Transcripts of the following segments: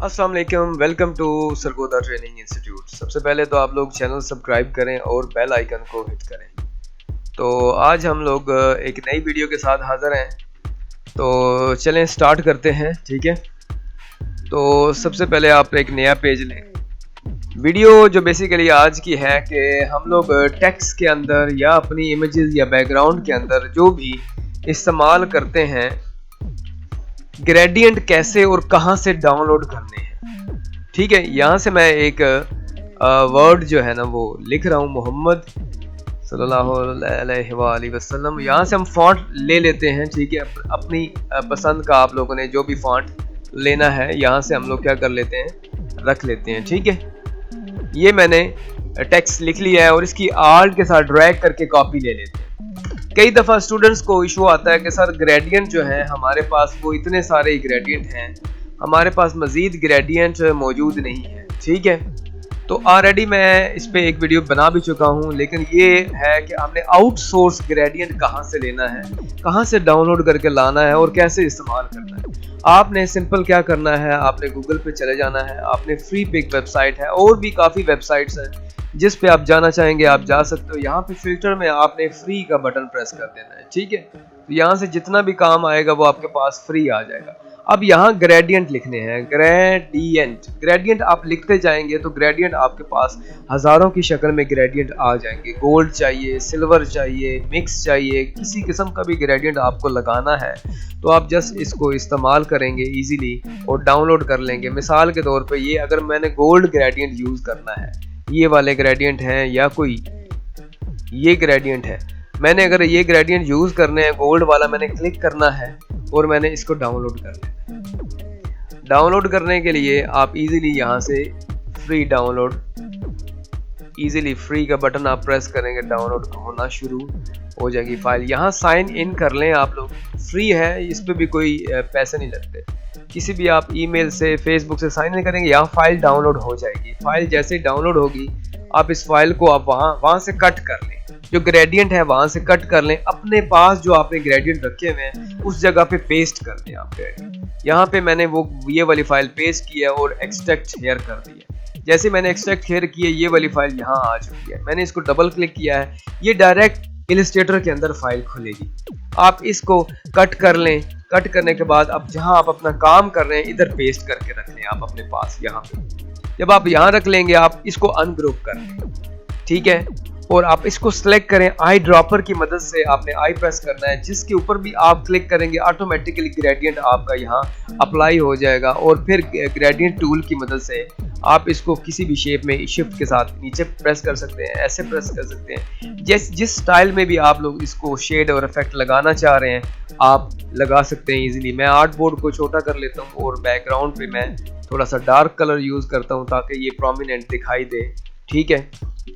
अस्सलाम वालेकुम, welcome to Sargodha training institute. सबसे पहले तो आप लोग चैनल सब्सक्राइब करें और बेल आइकन को हिट करें। तो आज हम लोग एक नई वीडियो के साथ हाज़िर हैं। तो चलें स्टार्ट करते हैं, ठीक है। तो सबसे पहले आप एक नया पेज लें। वीडियो जो बेसिकली आज की है कि हम लोग टेक्स्ट के अंदर या अपनी इमेजेस या बैकग्राउंड के अंदर जो भी इस्तेमाल करते हैं, ग्रेडियंट कैसे और कहां से डाउनलोड करने हैं, ठीक है। यहां से मैं एक वर्ड जो है ना वो लिख रहा हूं, मोहम्मद सल्लल्लाहु अलैहि वसल्लम। यहाँ से हम फॉन्ट ले लेते हैं, ठीक है। अपनी पसंद का आप लोगों ने जो भी फॉन्ट लेना है यहाँ से हम लोग क्या कर लेते हैं, रख लेते हैं, ठीक है। ये मैंने टेक्स्ट लिख लिया है और इसकी आर्ट के साथ ड्रैग करके कॉपी ले लेते हैं। कई दफ़ा स्टूडेंट्स को इशू आता है कि सर ग्रेडियंट जो है हमारे पास वो इतने सारे ग्रेडियंट हैं, हमारे पास मज़ीद ग्रेडियंट मौजूद नहीं है, ठीक है। तो ऑलरेडी मैं इस पे एक वीडियो बना भी चुका हूँ, लेकिन ये है कि हमने आउटसोर्स ग्रेडियंट कहाँ से लेना है, कहाँ से डाउनलोड करके लाना है और कैसे इस्तेमाल करना है। आपने सिंपल क्या करना है, आपने गूगल पे चले जाना है, आपने फ्री पे एक वेबसाइट है और भी काफ़ी वेबसाइट्स हैं जिस पे आप जाना चाहेंगे आप जा सकते हो। यहाँ पे फिल्टर में आपने फ्री का बटन प्रेस कर देना है, ठीक है। तो यहाँ से जितना भी काम आएगा वो आपके पास फ्री आ जाएगा। अब यहाँ ग्रेडियंट लिखने हैं, ग्रेडियंट आप लिखते जाएंगे तो ग्रेडियंट आपके पास हज़ारों की शक्ल में ग्रेडियंट आ जाएंगे। गोल्ड चाहिए, सिल्वर चाहिए, मिक्स चाहिए, किसी किस्म का भी ग्रेडियंट आपको लगाना है तो आप जस्ट इसको इस्तेमाल करेंगे इजीली और डाउनलोड कर लेंगे। मिसाल के तौर पे ये अगर मैंने गोल्ड ग्रेडियंट यूज़ करना है, ये वाले ग्रेडियंट हैं या कोई ये ग्रेडियंट है, मैंने अगर ये ग्रेडियंट यूज़ करने हैं, गोल्ड वाला मैंने क्लिक करना है और मैंने इसको डाउनलोड कर लेना है। डाउनलोड करने के लिए आप इजीली यहाँ से फ्री डाउनलोड, इजीली फ्री का बटन आप प्रेस करेंगे, डाउनलोड होना शुरू हो जाएगी फाइल। यहाँ साइन इन कर लें आप लोग, फ्री है, इस पर भी कोई पैसे नहीं लगते। किसी भी आप ईमेल से, फेसबुक से साइन इन करेंगे, यहाँ फाइल डाउनलोड हो जाएगी। फाइल जैसे ही डाउनलोड होगी आप इस फाइल को आप वहाँ से कट कर लें, जो ग्रेडियंट है वहाँ से कट कर लें। अपने पास जो आपने ग्रेडियंट रखे हुए हैं उस जगह पे पेस्ट कर दें आप ग्रेडियंट। यहाँ पे मैंने वो ये वाली फाइल पेस्ट की है और एक्सट्रैक्ट हेयर कर दी है। जैसे मैंने एक्सट्रैक्ट हेयर की है, ये वाली फाइल यहाँ आ चुकी है। मैंने इसको डबल क्लिक किया है, ये डायरेक्ट इलस्ट्रेटर के अंदर फाइल खुलेगी। आप इसको कट कर लें। कट करने के बाद अब जहां आप अपना काम कर रहे हैं इधर पेस्ट करके रख लें आप अपने पास। यहाँ पे जब आप यहाँ रख लेंगे आप इसको अनग्रुप कर लें, ठीक है। और आप इसको सिलेक्ट करें, आई ड्रॉपर की मदद से आपने आई प्रेस करना है, जिसके ऊपर भी आप क्लिक करेंगे ऑटोमेटिकली ग्रेडियंट आपका यहाँ अप्लाई हो जाएगा। और फिर ग्रेडियंट टूल की मदद से आप इसको किसी भी शेप में शिफ्ट के साथ नीचे प्रेस कर सकते हैं, ऐसे प्रेस कर सकते हैं। जिस स्टाइल में भी आप लोग इसको शेड और इफेक्ट लगाना चाह रहे हैं आप लगा सकते हैं इजीली। मैं आर्ट बोर्ड को छोटा कर लेता हूँ और बैकग्राउंड पे मैं थोड़ा सा डार्क कलर यूज़ करता हूँ ताकि ये प्रोमिनेंट दिखाई दे, ठीक है।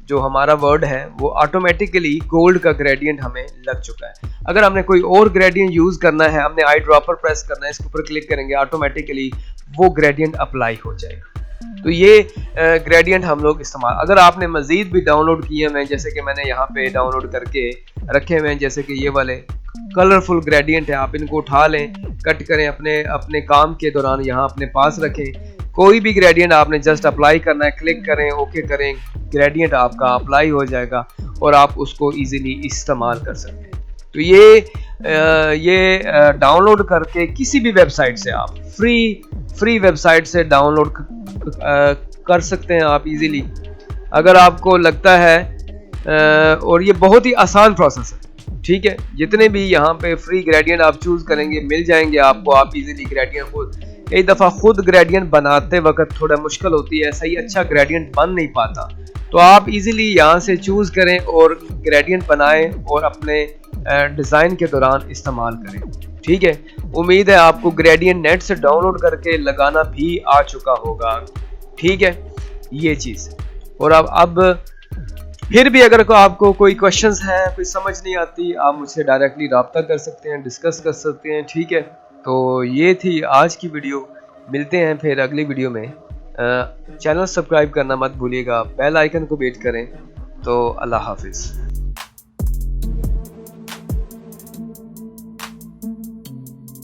जो हमारा वर्ड है वो ऑटोमेटिकली गोल्ड का ग्रेडियंट हमें लग चुका है। अगर हमने कोई और ग्रेडियंट यूज़ करना है, हमने आई ड्रॉपर प्रेस करना है, इसके ऊपर क्लिक करेंगे, ऑटोमेटिकली वो ग्रेडियंट अप्लाई हो जाएगा। तो ये ग्रेडियंट हम लोग इस्तेमाल, अगर आपने मज़ीद भी डाउनलोड किए हुए हैं, जैसे कि मैंने यहाँ पे डाउनलोड करके रखे हुए हैं, जैसे कि ये वाले कलरफुल ग्रेडियंट है, आप इनको उठा लें, कट करें, अपने काम के दौरान यहाँ अपने पास रखें। कोई भी ग्रेडियंट आपने जस्ट अप्लाई करना है, क्लिक करें, ओके करें, ग्रेडियंट आपका अप्लाई हो जाएगा और आप उसको इजीली इस्तेमाल कर सकते हैं। तो ये डाउनलोड करके किसी भी वेबसाइट से आप फ्री वेबसाइट से डाउनलोड कर सकते हैं आप इजीली, अगर आपको लगता है। और ये बहुत ही आसान प्रोसेस है, ठीक है। जितने भी यहाँ पे फ्री ग्रेडियंट आप चूज करेंगे मिल जाएंगे आपको, आप इजीली ग्रेडियंट को कई दफ़ा खुद ग्रेडियंट बनाते वक्त थोड़ा मुश्किल होती है, सही अच्छा ग्रेडियंट बन नहीं पाता, तो आप इजीली यहाँ से चूज़ करें और ग्रेडियंट बनाएं और अपने डिज़ाइन के दौरान इस्तेमाल करें, ठीक है। उम्मीद है आपको ग्रेडियंट नेट से डाउनलोड करके लगाना भी आ चुका होगा, ठीक है, ये चीज़। और अब फिर भी अगर आपको कोई क्वेश्चंस हैं, कोई समझ नहीं आती, आप मुझसे डायरेक्टली रब्ता कर सकते हैं, डिस्कस कर सकते हैं, ठीक है। तो ये थी आज की वीडियो, मिलते हैं फिर अगली वीडियो में। चैनल सब्सक्राइब करना मत भूलिएगा, बेल आइकन को हिट करें। तो अल्लाह हाफिज़।